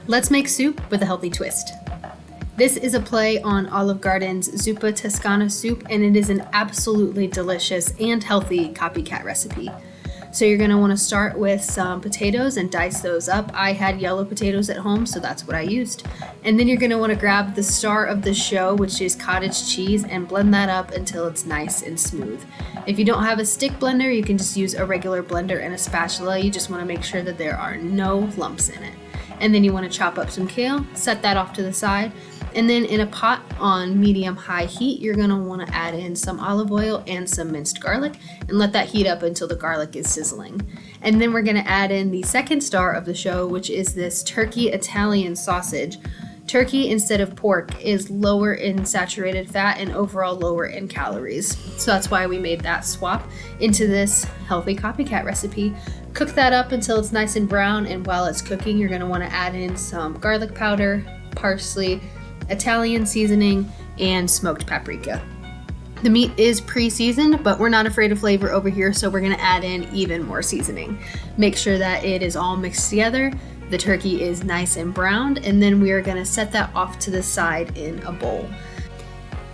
Let's make soup with a healthy twist. This is a play on Olive Garden's Zuppa Toscana soup, and it is an absolutely delicious and healthy copycat recipe. So you're gonna wanna start with some potatoes and dice those up. I had yellow potatoes at home, so that's what I used. And then you're gonna wanna grab the star of the show, which is cottage cheese, and blend that up until it's nice and smooth. If you don't have a stick blender, you can just use a regular blender and a spatula. You just wanna make sure that there are no lumps in it. And then you wanna chop up some kale, set that off to the side. And then in a pot on medium-high heat, you're gonna wanna add in some olive oil and some minced garlic and let that heat up until the garlic is sizzling. And then we're gonna add in the second star of the show, which is this turkey Italian sausage. Turkey, instead of pork, is lower in saturated fat and overall lower in calories. So that's why we made that swap into this healthy copycat recipe. Cook that up until it's nice and brown, and while it's cooking, you're gonna wanna add in some garlic powder, parsley, Italian seasoning, and smoked paprika. The meat is pre-seasoned, but we're not afraid of flavor over here, so we're gonna add in even more seasoning. Make sure that it is all mixed together, the turkey is nice and browned, and then we are gonna set that off to the side in a bowl.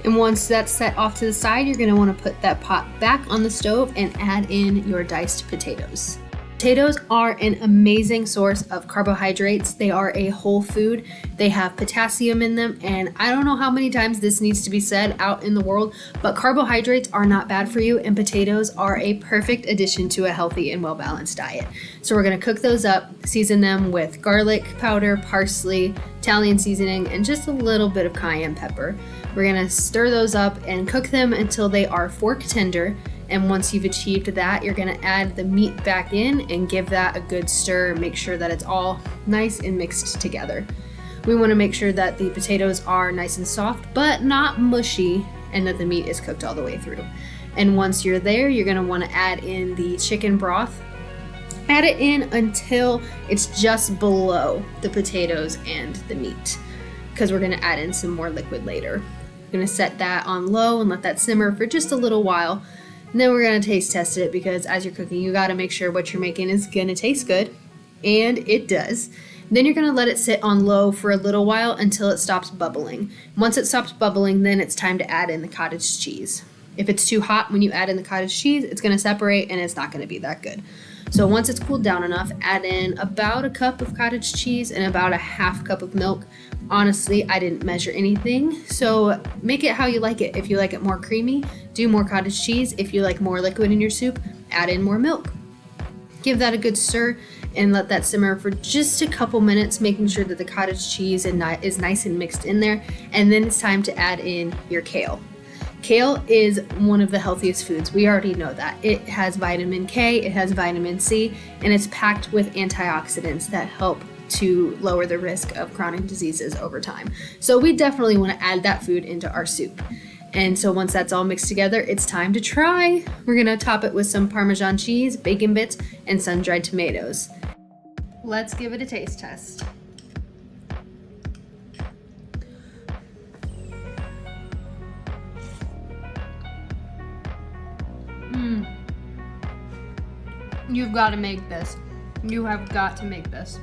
And once that's set off to the side, you're gonna wanna put that pot back on the stove and add in your diced potatoes. Potatoes are an amazing source of carbohydrates. They are a whole food. They have potassium in them, and I don't know how many times this needs to be said out in the world, but carbohydrates are not bad for you, and potatoes are a perfect addition to a healthy and well-balanced diet. So we're gonna cook those up, season them with garlic powder, parsley, Italian seasoning, and just a little bit of cayenne pepper. We're gonna stir those up and cook them until they are fork tender. And once you've achieved that, you're gonna add the meat back in and give that a good stir. Make sure that it's all nice and mixed together. We wanna make sure that the potatoes are nice and soft, but not mushy, and that the meat is cooked all the way through. And once you're there, you're gonna wanna add in the chicken broth. Add it in until it's just below the potatoes and the meat, because we're gonna add in some more liquid later. We're gonna set that on low and let that simmer for just a little while. And then we're gonna taste test it, because as you're cooking, you gotta make sure what you're making is gonna taste good, and it does. Then you're gonna let it sit on low for a little while until it stops bubbling. Once it stops bubbling, then it's time to add in the cottage cheese. If it's too hot when you add in the cottage cheese, it's gonna separate and it's not gonna be that good. So once it's cooled down enough, add in about a cup of cottage cheese and about a half cup of milk. Honestly, I didn't measure anything, so make it how you like it. If you like it more creamy, do more cottage cheese. If you like more liquid in your soup, add in more milk. Give that a good stir and let that simmer for just a couple minutes, making sure that the cottage cheese is nice and mixed in there. And then it's time to add in your kale. Kale is one of the healthiest foods. We already know that. It has vitamin K, it has vitamin C, and it's packed with antioxidants that help to lower the risk of chronic diseases over time. So we definitely want to add that food into our soup. And so once that's all mixed together, it's time to try. We're gonna top it with some Parmesan cheese, bacon bits, and sun-dried tomatoes. Let's give it a taste test. You've got to make this. You have got to make this.